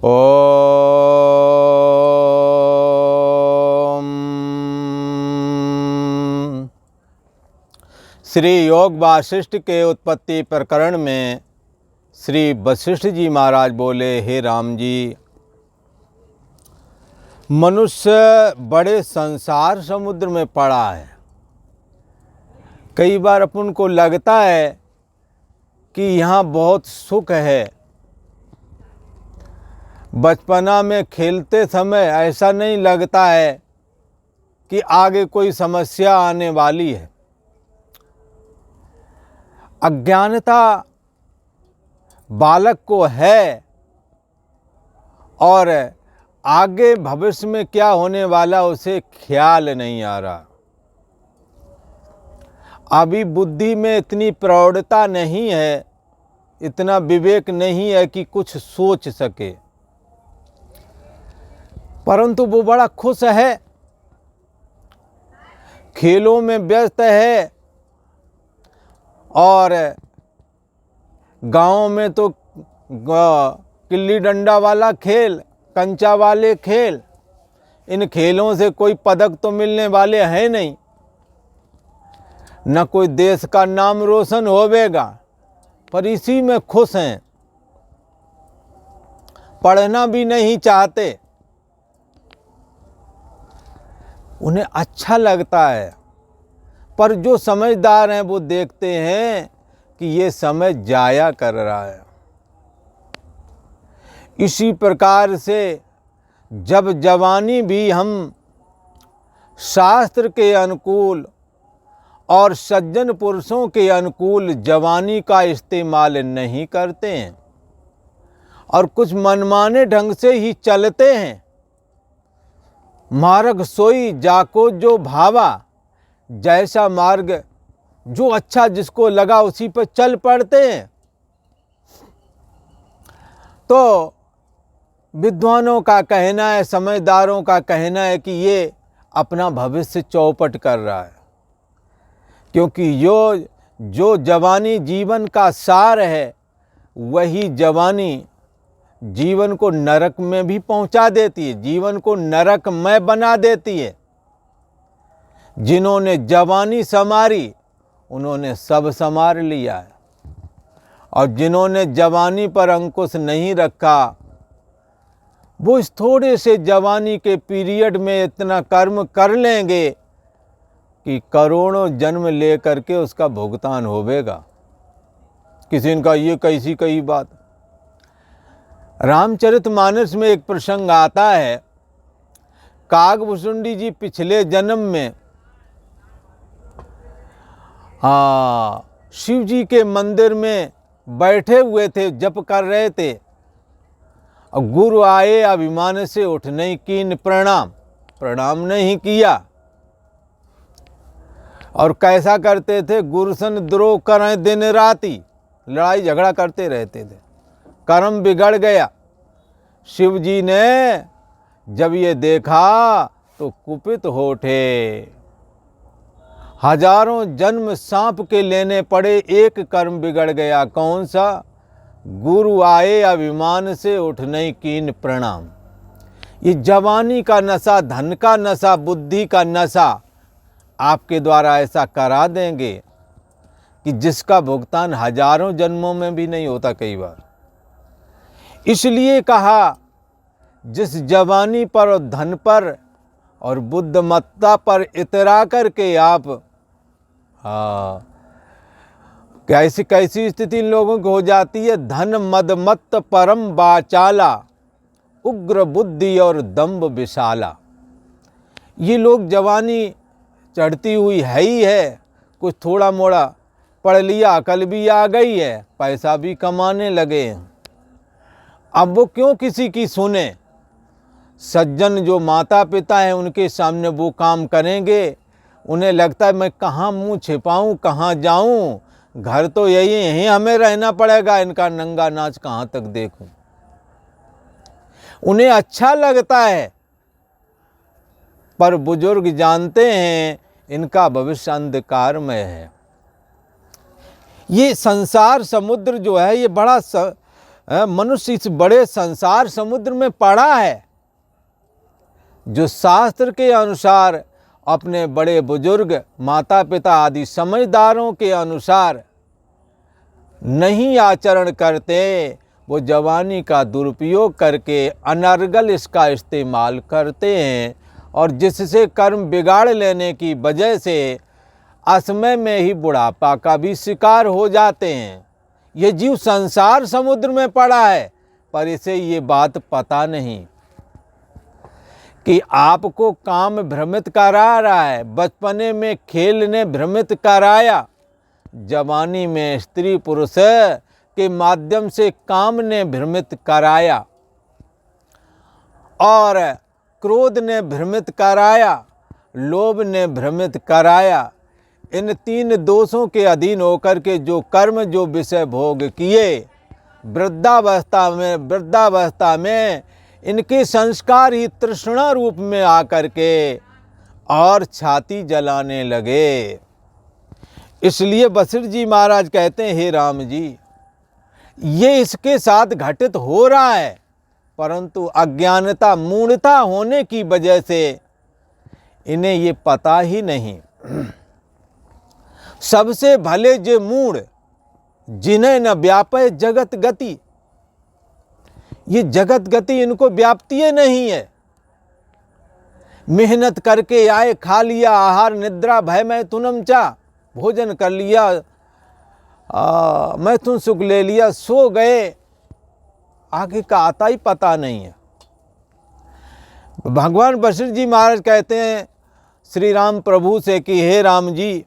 ओम। श्री योग वासिष्ठ के उत्पत्ति प्रकरण में श्री वशिष्ठ जी महाराज बोले, हे राम जी, मनुष्य बड़े संसार समुद्र में पड़ा है। कई बार अपन को लगता है कि यहाँ बहुत सुख है। बचपना में खेलते समय ऐसा नहीं लगता है कि आगे कोई समस्या आने वाली है। अज्ञानता बालक को है और आगे भविष्य में क्या होने वाला उसे ख्याल नहीं आ रहा। अभी बुद्धि में इतनी प्रौढ़ता नहीं है, इतना विवेक नहीं है कि कुछ सोच सके, परंतु वो बड़ा खुश है, खेलों में व्यस्त है। और गांव में तो गिल्ली डंडा वाला खेल, कंचा वाले खेल, इन खेलों से कोई पदक तो मिलने वाले हैं नहीं, न कोई देश का नाम रोशन होवेगा, पर इसी में खुश हैं। पढ़ना भी नहीं चाहते, उन्हें अच्छा लगता है। पर जो समझदार हैं वो देखते हैं कि ये समय जाया कर रहा है। इसी प्रकार से जब जवानी भी हम शास्त्र के अनुकूल और सज्जन पुरुषों के अनुकूल जवानी का इस्तेमाल नहीं करते हैं और कुछ मनमाने ढंग से ही चलते हैं, मार्ग सोई जाको जो भावा, जैसा मार्ग जो अच्छा जिसको लगा उसी पर चल पड़ते हैं। तो विद्वानों का कहना है, समझदारों का कहना है कि ये अपना भविष्य चौपट कर रहा है, क्योंकि जो जवानी जीवन का सार है, वही जवानी जीवन को नरक में भी पहुंचा देती है, जीवन को नरकमय बना देती है। जिन्होंने जवानी संवारी उन्होंने सब संवार लिया है, और जिन्होंने जवानी पर अंकुश नहीं रखा वो इस थोड़े से जवानी के पीरियड में इतना कर्म कर लेंगे कि करोड़ों जन्म ले करके उसका भुगतान होवेगा। किसी ने कहा ये कैसी कही बात। रामचरितमानस में एक प्रसंग आता है, कागभूषुंडी जी पिछले जन्म में शिव जी के मंदिर में बैठे हुए थे, जप कर रहे थे, और गुरु आए, अभिमान से उठ नहीं कीन प्रणाम नहीं किया। और कैसा करते थे, गुरुसन द्रोह करें दिन राती, लड़ाई झगड़ा करते रहते थे। कर्म बिगड़ गया। शिव जी ने जब ये देखा तो कुपित हो उठे। हजारों जन्म सांप के लेने पड़े, एक कर्म बिगड़ गया। कौन सा? गुरु आए अभिमान से उठ नहीं कीन प्रणाम। ये जवानी का नशा, धन का नशा, बुद्धि का नशा आपके द्वारा ऐसा करा देंगे कि जिसका भुगतान हजारों जन्मों में भी नहीं होता कई बार। इसलिए कहा, जिस जवानी पर और धन पर और बुद्धिमत्ता पर इतरा करके आप कैसी कैसी स्थिति इन लोगों की हो जाती है। धन मद मत्त परम बाचाला, उग्र बुद्धि और दंभ विशाला। ये लोग जवानी चढ़ती हुई है ही है, कुछ थोड़ा मोड़ा पढ़ लिया, अकल भी आ गई है, पैसा भी कमाने लगे हैं। अब वो क्यों किसी की सुने? सज्जन जो माता पिता हैं उनके सामने वो काम करेंगे। उन्हें लगता है मैं कहाँ मुंह छिपाऊं, कहाँ जाऊं, घर तो यहीं हमें रहना पड़ेगा, इनका नंगा नाच कहाँ तक देखूं। उन्हें अच्छा लगता है, पर बुजुर्ग जानते हैं इनका भविष्य अंधकारमय है। ये संसार समुद्र जो है ये बड़ा मनुष्य इस बड़े संसार समुद्र में पड़ा है जो शास्त्र के अनुसार अपने बड़े बुजुर्ग माता पिता आदि समझदारों के अनुसार नहीं आचरण करते, वो जवानी का दुरुपयोग करके अनर्गल इसका इस्तेमाल करते हैं और जिससे कर्म बिगाड़ लेने की वजह से असमय में ही बुढ़ापा का भी शिकार हो जाते हैं। ये जीव संसार समुद्र में पड़ा है, पर इसे ये बात पता नहीं कि आपको काम भ्रमित करा रहा है। बचपने में खेल ने भ्रमित कराया, जवानी में स्त्री पुरुष के माध्यम से काम ने भ्रमित कराया और क्रोध ने भ्रमित कराया, लोभ ने भ्रमित कराया। इन तीन दोषों के अधीन होकर के जो कर्म जो विषय भोग किए, वृद्धावस्था में इनके संस्कार ही तृष्णा रूप में आकर के और छाती जलाने लगे। इसलिए वशिष्ठ जी महाराज कहते हैं, हे राम जी, ये इसके साथ घटित हो रहा है, परंतु अज्ञानता मूढ़ता होने की वजह से इन्हें ये पता ही नहीं। सबसे भले जे मूढ़ जिन्हें न व्यापे जगत गति, ये जगत गति इनको व्याप्ति नहीं है। मेहनत करके आए, खा लिया, आहार निद्रा भय मैथुनम चा, भोजन कर लिया, मैथुन सुख ले लिया, सो गए, आगे का आता ही पता नहीं है। भगवान वशिष्ठ जी महाराज कहते हैं श्री राम प्रभु से कि हे राम जी,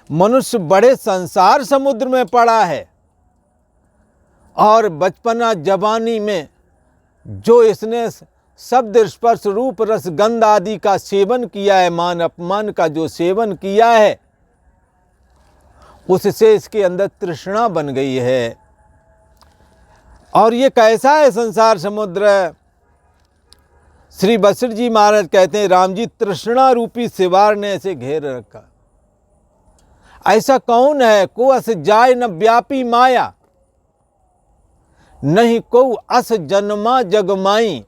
मनुष्य बड़े संसार समुद्र में पड़ा है और बचपना जवानी में जो इसने शब्द स्पर्श रूप रस गंध आदि का सेवन किया है, मान अपमान का जो सेवन किया है, उससे इसके अंदर तृष्णा बन गई है। और ये कैसा है संसार समुद्र? श्री वशिष्ठ जी महाराज कहते हैं, राम जी, तृष्णा रूपी सिवार ने इसे घेर रखा। ऐसा कौन है को अस जाय न व्यापी माया, नहीं को अस जन्मा जगमाई,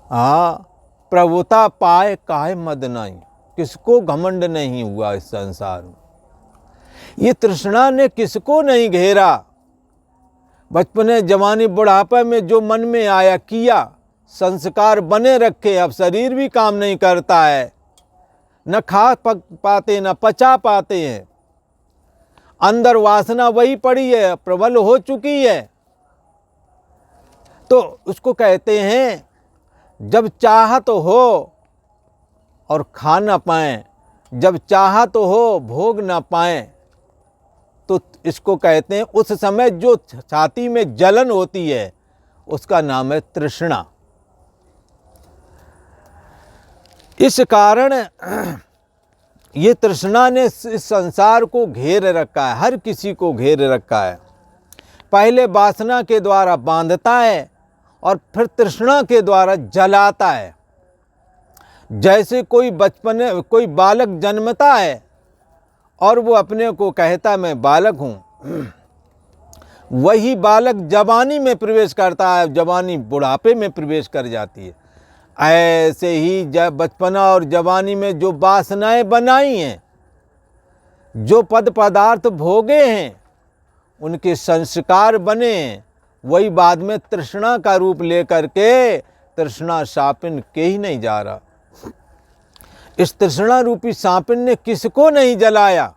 प्रभुता पाए काहे मद नाई। किसको घमंड नहीं हुआ इस संसार में? ये तृष्णा ने किसको नहीं घेरा? बचपने जवानी बुढ़ापे में जो मन में आया किया, संस्कार बने रखे, अब शरीर भी काम नहीं करता है, न खा पाते न पचा पाते हैं, अंदर वासना वही पड़ी है, प्रबल हो चुकी है। तो उसको कहते हैं जब चाहत हो और खा न पाएं, जब चाहत हो भोग न पाएं, तो इसको कहते हैं उस समय जो छाती में जलन होती है उसका नाम है तृष्णा। इस कारण ये तृष्णा ने इस संसार को घेर रखा है, हर किसी को घेर रखा है। पहले वासना के द्वारा बांधता है और फिर तृष्णा के द्वारा जलाता है। जैसे कोई बचपन कोई बालक जन्मता है और वो अपने को कहता मैं बालक हूँ, वही बालक जवानी में प्रवेश करता है, जवानी बुढ़ापे में प्रवेश कर जाती है। ऐसे ही जब बचपना और जवानी में जो वासनाएं बनाई हैं, जो पद पदार्थ भोगे हैं, उनके संस्कार बने हैं, वही बाद में तृष्णा का रूप लेकर के तृष्णा सापिन के ही नहीं जा रहा। इस तृष्णा रूपी सापिन ने किसको नहीं जलाया,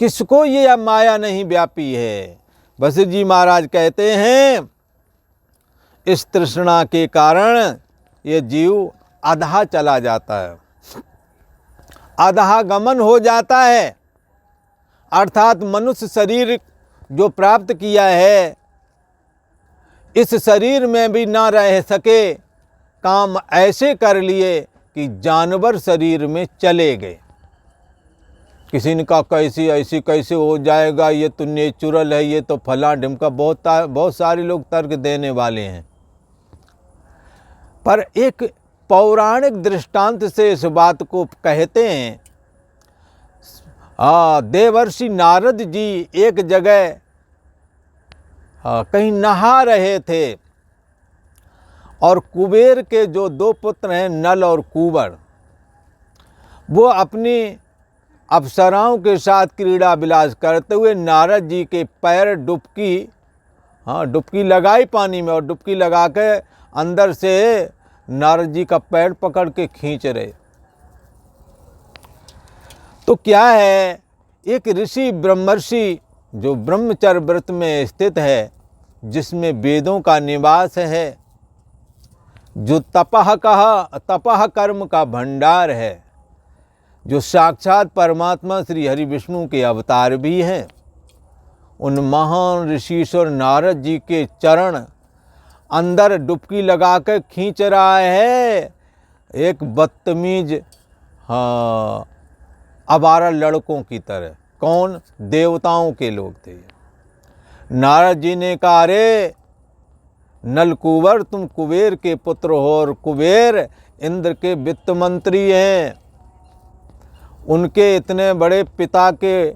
किसको ये माया नहीं व्यापी है। वशिष्ठ जी महाराज कहते हैं इस तृष्णा के कारण ये जीव अधहा चला जाता है, अधहा गमन हो जाता है। अर्थात मनुष्य शरीर जो प्राप्त किया है, इस शरीर में भी ना रह सके, काम ऐसे कर लिए कि जानवर शरीर में चले गए। किसी ने कहा कैसी ऐसी कैसे हो जाएगा, ये तो नेचुरल है, ये तो फला ढिमका, बहुत सारे लोग तर्क देने वाले हैं। पर एक पौराणिक दृष्टांत से इस बात को कहते हैं। देवर्षि नारद जी एक जगह कहीं नहा रहे थे, और कुबेर के जो 2 पुत्र हैं नल और कुबर, वो अपनी अप्सराओं के साथ क्रीड़ा विलास करते हुए नारद जी के पैर डुबकी लगाई पानी में, और डुबकी लगा के अंदर से नारद जी का पैर पकड़ के खींच रहे। तो क्या है, एक ऋषि ब्रह्मर्षि जो ब्रह्मचर्य व्रत में स्थित है, जिसमें वेदों का निवास है, जो तपह कर्म का भंडार है, जो साक्षात परमात्मा श्री हरि विष्णु के अवतार भी हैं, उन महान ऋषिश्वर नारद जी के चरण अंदर डुबकी लगा कर खींच रहा है एक बदतमीज आवारा लड़कों की तरह। कौन? देवताओं के लोग थे। नारद जी ने कहा, अरे नलकुबर, तुम कुबेर के पुत्र हो, और कुबेर इंद्र के वित्त मंत्री हैं। उनके इतने बड़े पिता के,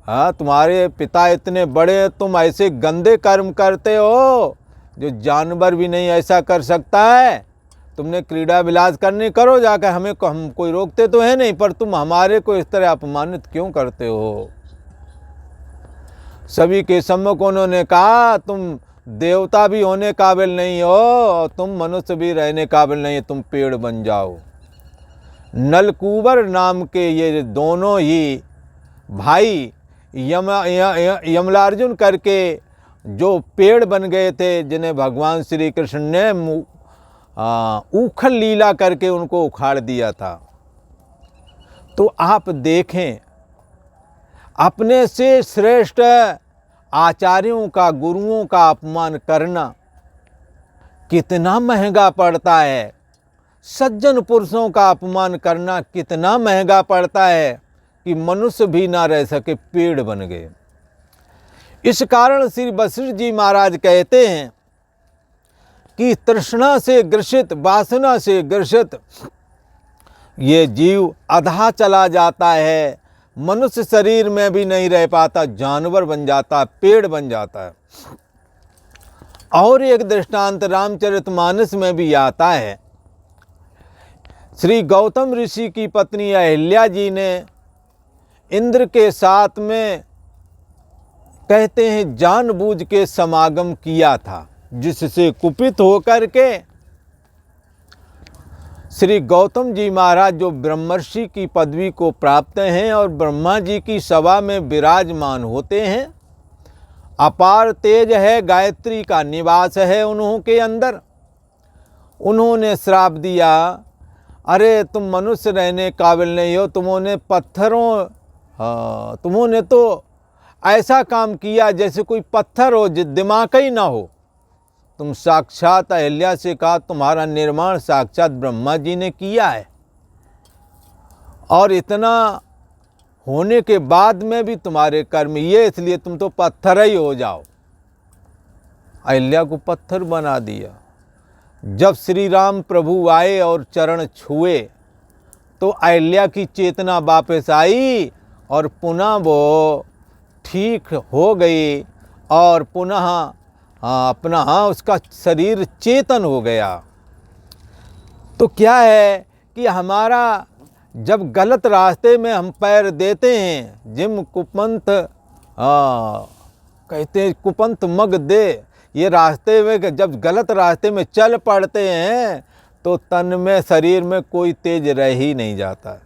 तुम्हारे पिता इतने बड़े, तुम ऐसे गंदे कर्म करते हो जो जानवर भी नहीं ऐसा कर सकता है। तुमने क्रीड़ा विलास करने करो जाकर, हम कोई रोकते तो है नहीं, पर तुम हमारे को इस तरह अपमानित क्यों करते हो? सभी के सम्मुख उन्होंने कहा, तुम देवता भी होने काबिल नहीं हो, और तुम मनुष्य भी रहने काबिल नहीं, तुम पेड़ बन जाओ। नलकुबर नाम के ये दोनों ही भाई यमलार्जुन करके जो पेड़ बन गए थे, जिन्हें भगवान श्री कृष्ण ने उखल लीला करके उनको उखाड़ दिया था। तो आप देखें, अपने से श्रेष्ठ आचार्यों का, गुरुओं का अपमान करना कितना महंगा पड़ता है। सज्जन पुरुषों का अपमान करना कितना महंगा पड़ता है कि मनुष्य भी ना रह सके, पेड़ बन गए। इस कारण श्री वशिष्ठ जी महाराज कहते हैं कि तृष्णा से ग्रसित, वासना से ग्रसित ये जीव अधा चला जाता है, मनुष्य शरीर में भी नहीं रह पाता, जानवर बन जाता, पेड़ बन जाता है। और एक दृष्टांत रामचरितमानस में भी आता है। श्री गौतम ऋषि की पत्नी अहिल्या जी ने इंद्र के साथ में, कहते हैं, जानबूझ के समागम किया था, जिससे कुपित होकर के श्री गौतम जी महाराज, जो ब्रह्मर्षि की पदवी को प्राप्त हैं और ब्रह्मा जी की सभा में विराजमान होते हैं, अपार तेज है, गायत्री का निवास है उन्हों के अंदर, उन्होंने श्राप दिया, अरे तुम मनुष्य रहने काबिल नहीं हो, तुमने तो ऐसा काम किया जैसे कोई पत्थर हो, दिमाग ही ना हो। तुम साक्षात, अहिल्या से कहा, तुम्हारा निर्माण साक्षात ब्रह्मा जी ने किया है, और इतना होने के बाद में भी तुम्हारे कर्म ये, इसलिए तुम तो पत्थर ही हो जाओ। अहिल्या को पत्थर बना दिया। जब श्री राम प्रभु आए और चरण छुए तो अहिल्या की चेतना वापस आई और पुनः वो ठीक हो गई, और पुनः उसका शरीर चेतन हो गया। तो क्या है कि हमारा जब गलत रास्ते में हम पैर देते हैं, जिम कुपंथ कहते हैं, कुपंथ मग दे, ये रास्ते में जब गलत रास्ते में चल पड़ते हैं तो तन में, शरीर में कोई तेज रह ही नहीं जाता।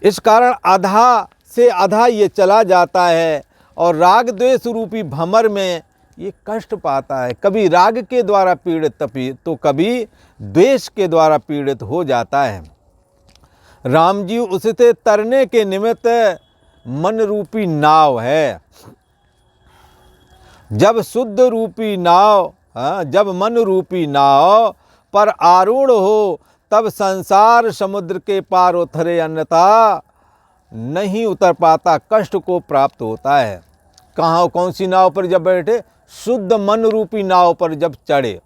इस कारण आधा से आधा ये चला जाता है, और राग द्वेष रूपी भंवर में ये कष्ट पाता है। कभी राग के द्वारा पीड़ित तो कभी द्वेष के द्वारा पीड़ित हो जाता है। राम जी उससे तरने के निमित्त मन रूपी नाव है। जब शुद्ध रूपी नाव, जब मन रूपी नाव पर आरूढ़ हो, तब संसार समुद्र के पार उतरे, अन्यथा नहीं उतर पाता, कष्ट को प्राप्त होता है। कहाँ, कौन सी नाव पर जब बैठे? शुद्ध मन रूपी नाव पर जब चढ़े।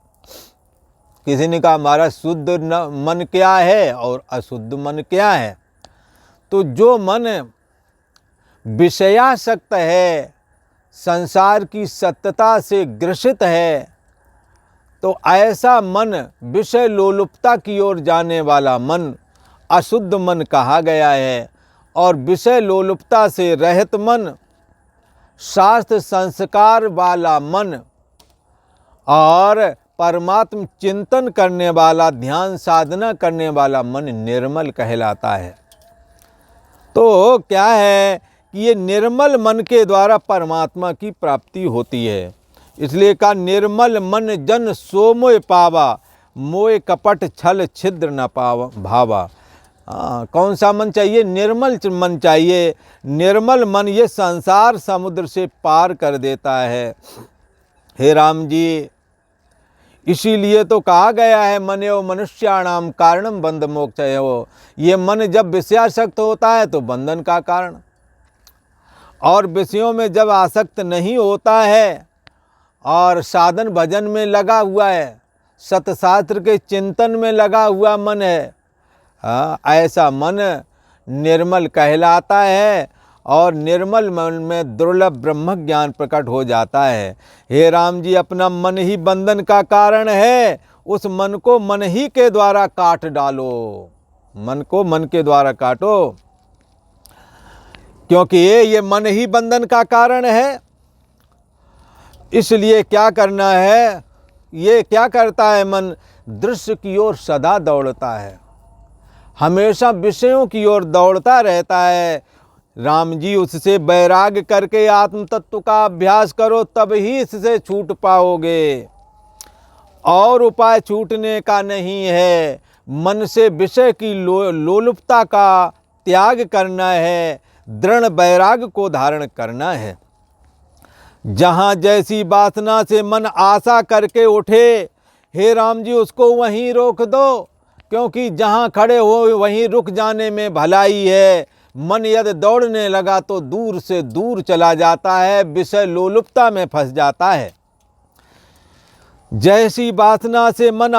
किसी ने कहा हमारा शुद्ध मन क्या है और अशुद्ध मन क्या है? तो जो मन विषयासक्त है, संसार की सत्यता से ग्रसित है, तो ऐसा मन, विषय लोलुपता की ओर जाने वाला मन अशुद्ध मन कहा गया है। और विषय लोलुपता से रहित मन, शास्त्र संस्कार वाला मन और परमात्म चिंतन करने वाला, ध्यान साधना करने वाला मन निर्मल कहलाता है। तो क्या है कि ये निर्मल मन के द्वारा परमात्मा की प्राप्ति होती है। इसलिए कहा निर्मल मन जन सो मोय पावा, मोय कपट छल छिद्र न पावा भावा। कौन सा मन चाहिए? निर्मल मन चाहिए। निर्मल मन ये संसार समुद्र से पार कर देता है। हे राम जी, इसीलिए तो कहा गया है मनेव मनुष्याणाम कारणम बंध मोक्षयो। ये मन जब विषयासक्त होता है तो बंधन का कारण, और विषयों में जब आसक्त नहीं होता है और साधन भजन में लगा हुआ है, सतशास्त्र के चिंतन में लगा हुआ मन है, ऐसा मन निर्मल कहलाता है। और निर्मल मन में दुर्लभ ब्रह्म ज्ञान प्रकट हो जाता है। हे राम जी, अपना मन ही बंधन का कारण है। उस मन को मन ही के द्वारा काट डालो, मन को मन के द्वारा काटो, क्योंकि ये मन ही बंधन का कारण है। इसलिए क्या करना है? ये क्या करता है मन? दृश्य की ओर सदा दौड़ता है, हमेशा विषयों की ओर दौड़ता रहता है। राम जी, उससे वैराग्य करके आत्म तत्व का अभ्यास करो, तब ही इससे छूट पाओगे। और उपाय छूटने का नहीं है। मन से विषय की लोलुपता का त्याग करना है, दृढ़ वैराग्य को धारण करना है। जहाँ जैसी वासना से मन आशा करके उठे, हे राम जी, उसको वहीं रोक दो, क्योंकि जहाँ खड़े हो वहीं रुक जाने में भलाई है। मन यदि दौड़ने लगा तो दूर से दूर चला जाता है, विषय लोलुपता में फंस जाता है। जैसी वासना से मन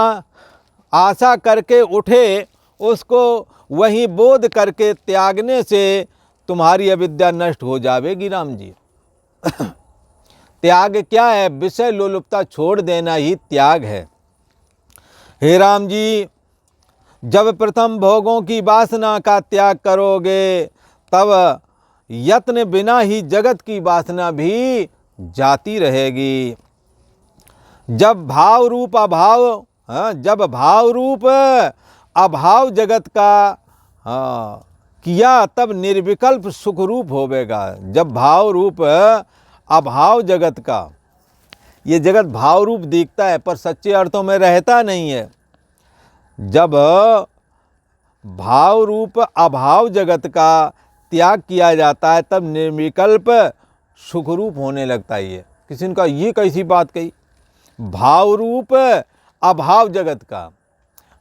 आशा करके उठे, उसको वहीं बोध करके त्यागने से तुम्हारी अविद्या नष्ट हो जाएगी राम जी। त्याग क्या है? विषय लोलुपता छोड़ देना ही त्याग है। हे राम जी, जब प्रथम भोगों की वासना का त्याग करोगे, तब यत्न बिना ही जगत की वासना भी जाती रहेगी। जब भाव रूप अभाव, जब भाव रूप अभाव जगत का किया, तब निर्विकल्प सुख रूप होवेगा। जब भाव रूप अभाव जगत का, ये जगत भाव रूप दिखता है पर सच्चे अर्थों में रहता नहीं है। जब भाव रूप अभाव जगत का त्याग किया जाता है, तब निर्विकल्प सुख रूप होने लगता है। ये किसी ने कहा, ये कैसी बात कही? भाव रूप अभाव जगत का।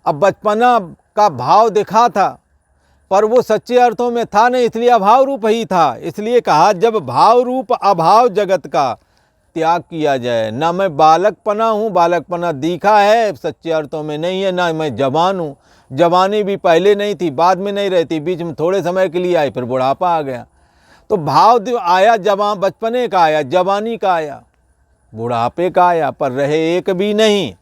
अब बचपना का भाव दिखा था, पर वो सच्चे अर्थों में था नहीं, इसलिए अभाव रूप ही था। इसलिए कहा जब भाव रूप अभाव जगत का त्याग किया जाए। ना मैं बालकपना हूँ, बालकपना दिखा है, सच्चे अर्थों में नहीं है। ना मैं जवान हूँ, जवानी भी पहले नहीं थी, बाद में नहीं रहती, बीच में थोड़े समय के लिए आई, फिर बुढ़ापा आ गया। तो भाव आया, जवान बचपने का आया, जवानी का आया, बुढ़ापे का आया, पर रहे एक भी नहीं।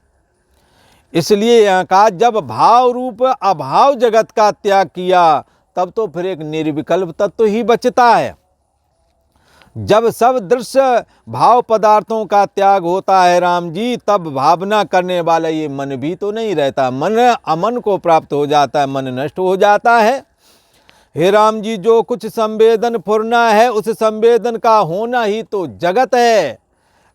इसलिए यहाँ कहा जब भाव रूप अभाव जगत का त्याग किया, तब तो फिर एक निर्विकल्प तत्व ही बचता है। जब सब दृश्य भाव पदार्थों का त्याग होता है राम जी, तब भावना करने वाला ये मन भी तो नहीं रहता। मन अमन को प्राप्त हो जाता है, मन नष्ट हो जाता है। हे राम जी, जो कुछ संवेदन फुरना है, उस संवेदन का होना ही तो जगत है।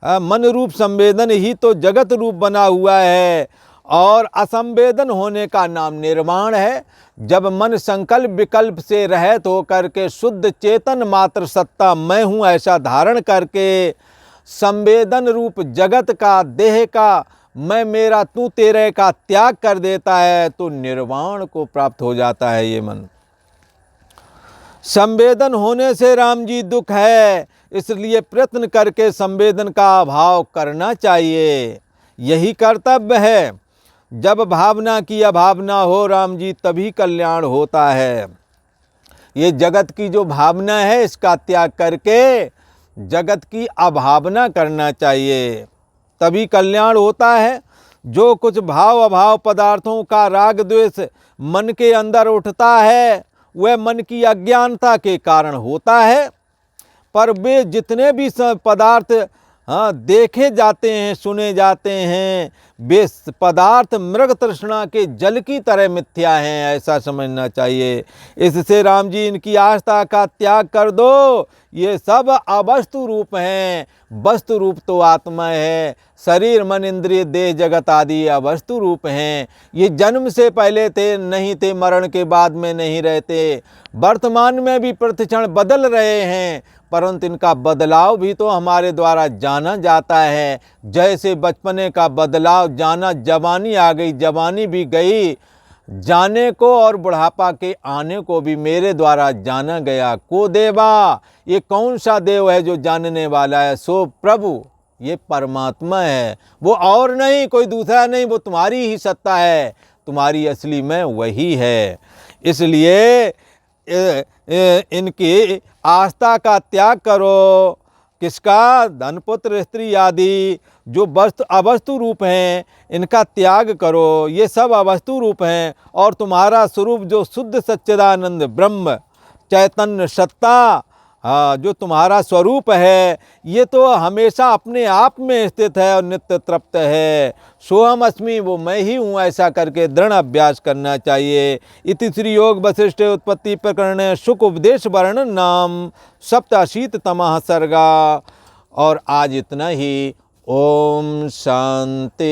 मन रूप संवेदन ही तो जगत रूप बना हुआ है, और असंवेदन होने का नाम निर्वाण है। जब मन संकल्प विकल्प से रहित होकर के शुद्ध चेतन मात्र सत्ता मैं हूँ ऐसा धारण करके संवेदन रूप जगत का, देह का, मैं मेरा तू तेरे का त्याग कर देता है, तो निर्वाण को प्राप्त हो जाता है ये मन। संवेदन होने से राम जी दुख है, इसलिए प्रयत्न करके संवेदन का अभाव करना चाहिए, यही कर्तव्य है। जब भावना की अभावना हो राम जी, तभी कल्याण होता है। ये जगत की जो भावना है, इसका त्याग करके जगत की अभावना करना चाहिए, तभी कल्याण होता है। जो कुछ भाव अभाव पदार्थों का राग द्वेष मन के अंदर उठता है वह मन की अज्ञानता के कारण होता है। पर वे जितने भी पदार्थ देखे जाते हैं, सुने जाते हैं, वे पदार्थ मृग तृष्णा के जल की तरह मिथ्या हैं, ऐसा समझना चाहिए। इससे राम जी इनकी आस्था का त्याग कर दो। ये सब अवस्तु रूप हैं, वस्तु रूप तो आत्मा है। शरीर मन इंद्रिय देह जगत आदि अवस्तु रूप हैं। ये जन्म से पहले थे नहीं थे, मरण के बाद में नहीं रहते, वर्तमान में भी प्रतिक्षण बदल रहे हैं, परंतु इनका बदलाव भी तो हमारे द्वारा जाना जाता है। जैसे बचपने का बदलाव जाना, जवानी आ गई, जवानी भी गई जाने को, और बुढ़ापा के आने को भी मेरे द्वारा जाना गया। को देवा, ये कौन सा देव है जो जानने वाला है? सो प्रभु, ये परमात्मा है, वो और नहीं, कोई दूसरा नहीं, वो तुम्हारी ही सत्ता है, तुम्हारी असली में वही है। इसलिए इनकी आस्था का त्याग करो। किसका? धन पुत्र स्त्री आदि जो वस्तु अवस्तु रूप हैं, इनका त्याग करो। ये सब अवस्तु रूप हैं, और तुम्हारा स्वरूप जो शुद्ध सच्चिदानंद ब्रह्म चैतन्य सत्ता, जो तुम्हारा स्वरूप है, ये तो हमेशा अपने आप में स्थित है और नित्य तृप्त है। सोहम अस्मि, वो मैं ही हूँ, ऐसा करके दृढ़ अभ्यास करना चाहिए। इति श्री योग वशिष्ठ उत्पत्ति प्रकरण शुक उपदेश वर्णन नाम सप्ताशीततमः सर्गा। और आज इतना ही। ओम शांति।